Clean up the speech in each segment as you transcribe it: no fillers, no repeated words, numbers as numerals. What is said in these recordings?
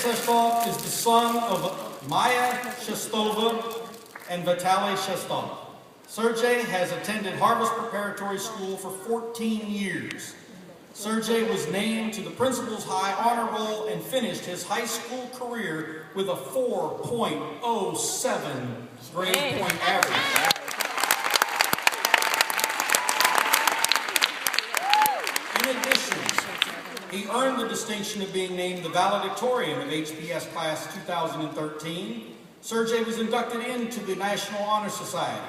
Shestov is the son of Maya Shestova and Vitaly Shestov. Sergey has attended Harvest Preparatory School for 14 years. Sergey was named to the Principal's High Honor Roll and finished his high school career with a 4.07 grade point average. In addition, he earned the distinction of being named the Valedictorian of HPS Class 2013. Sergey was inducted into the National Honor Society.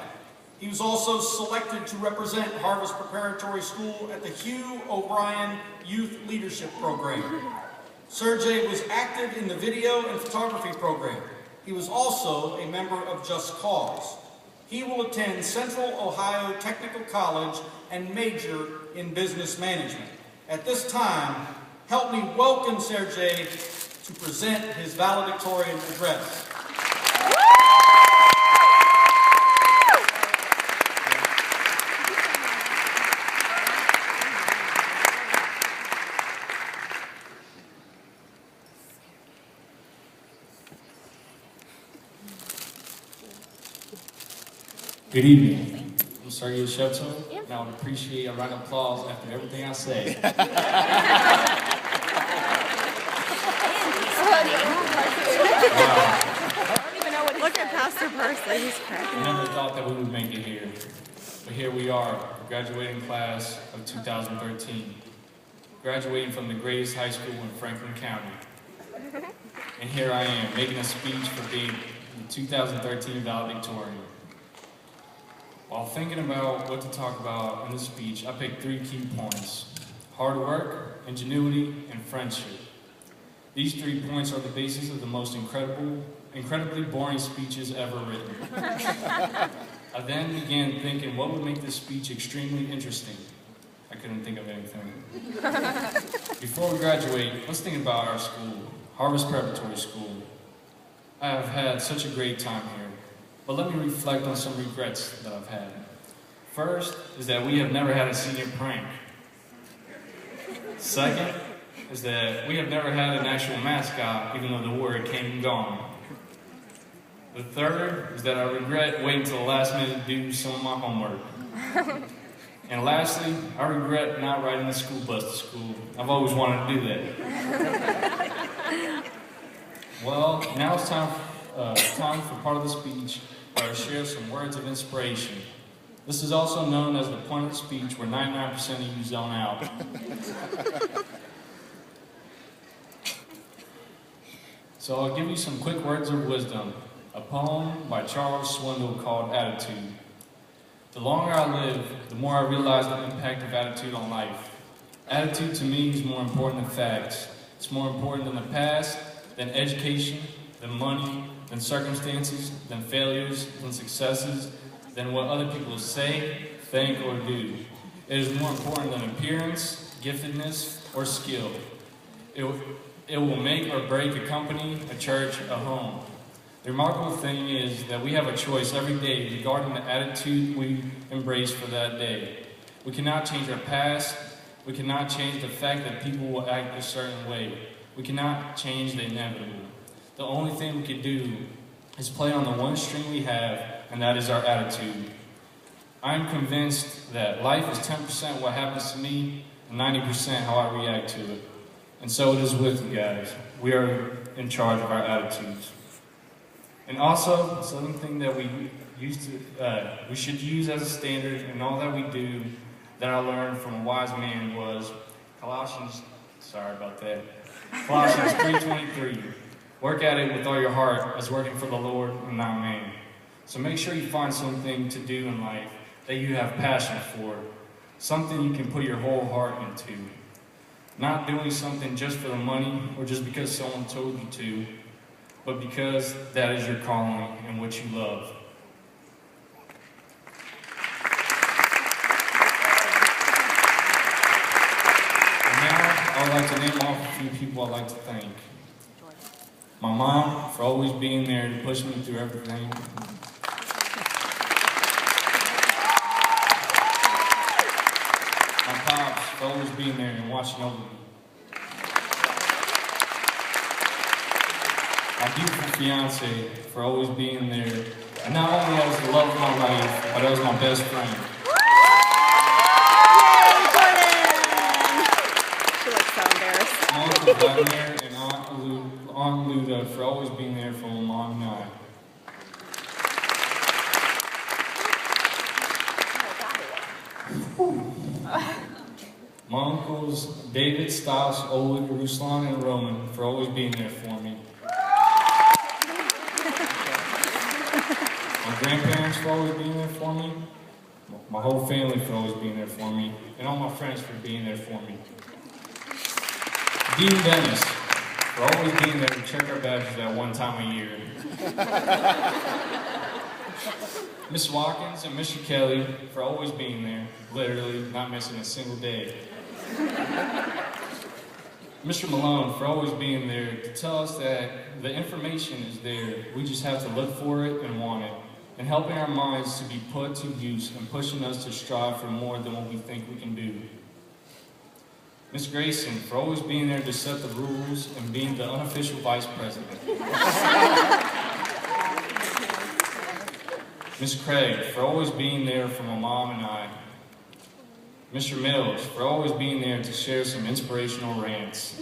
He was also selected to represent Harvest Preparatory School at the Hugh O'Brien Youth Leadership Program. Sergey was active in the video and photography program. He was also a member of Just Cause. He will attend Central Ohio Technical College and major in business management. At this time, help me welcome Sergey to present his valedictorian address. Good evening. I'm Sergey Shevchenko, and I would appreciate a round of applause after everything I say. Look at Pastor Parsley, he's cracking. I never thought that we would make it here, but here we are, the graduating class of 2013, graduating from the greatest high school in Franklin County. And here I am, making a speech for being the 2013 valedictorian. While thinking about what to talk about in this speech, I picked 3 key points: hard work, ingenuity, and friendship. These 3 points are the basis of the most incredibly boring speeches ever written. I then began thinking what would make this speech extremely interesting. I couldn't think of anything. Before we graduate, let's think about our school, Harvest Preparatory School. I have had such a great time here. But let me reflect on some regrets that I've had. First is that we have never had a senior prank. Second is that we have never had an actual mascot, even though the word came and gone. The third is that I regret waiting till the last minute to do some of my homework. And lastly, I regret not riding the school bus to school. I've always wanted to do that. Well, now it's time for part of the speech where I share some words of inspiration. This is also known as the point of the speech where 99% of you zone out. So I'll give you some quick words of wisdom. A poem by Charles Swindoll called Attitude. The longer I live, the more I realize the impact of attitude on life. Attitude to me is more important than facts. It's more important than the past, than education, than money, than circumstances, than failures, than successes, than what other people say, think, or do. It is more important than appearance, giftedness, or skill. It will make or break a company, a church, a home. The remarkable thing is that we have a choice every day regarding the attitude we embrace for that day. We cannot change our past. We cannot change the fact that people will act a certain way. We cannot change the inevitable. The only thing we can do is play on the one string we have, and that is our attitude. I'm convinced that life is 10% what happens to me, and 90% how I react to it. And so it is with you guys. We are in charge of our attitudes. And also, something that we should use as a standard in all that we do, that I learned from a wise man was Colossians 3:23. Work at it with all your heart as working for the Lord and not man. So make sure you find something to do in life that you have passion for, something you can put your whole heart into. Not doing something just for the money or just because someone told you to, but because that is your calling and what you love. And now I would like to name off a few people I'd like to thank. My mom, for always being there to push me through everything. My pops, for always being there and watching over me. My beautiful fiance for always being there, and not only as the love of my life, but as my best friend. She looks so embarrassed. My Uncle Vladimir and Aunt Luda for always being there for my mom and I. My uncles David, Stas, Oleg, Ruslan, and Roman for always being there for me. My grandparents for always being there for me. My whole family for always being there for me. And all my friends for being there for me. Dean Dennis for always being there to check our badges that one time a year. Miss Watkins and Mr. Kelly for always being there, literally not missing a single day. Mr. Malone for always being there to tell us that the information is there, we just have to look for it and want it, and helping our minds to be put to use and pushing us to strive for more than what we think we can do. Miss Grayson for always being there to set the rules and being the unofficial vice president. Miss Craig for always being there for my mom and I. Mr. Mills for always being there to share some inspirational rants.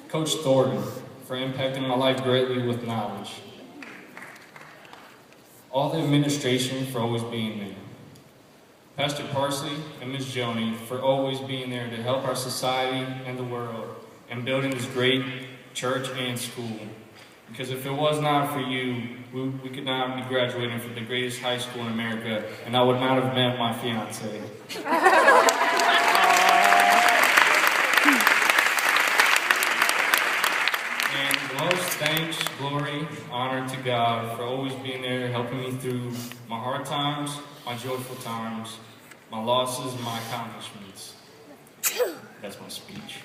Coach Thornton for impacting my life greatly with knowledge. All the administration for always being there. Pastor Parsley and Ms. Joni for always being there to help our society and the world and building this great church and school. Because if it was not for you, we could not be graduating from the greatest high school in America, and I would not have met my fiance. And the most thanks, glory, honor to God for always being there, helping me through my hard times, my joyful times, my losses, and my accomplishments. That's my speech.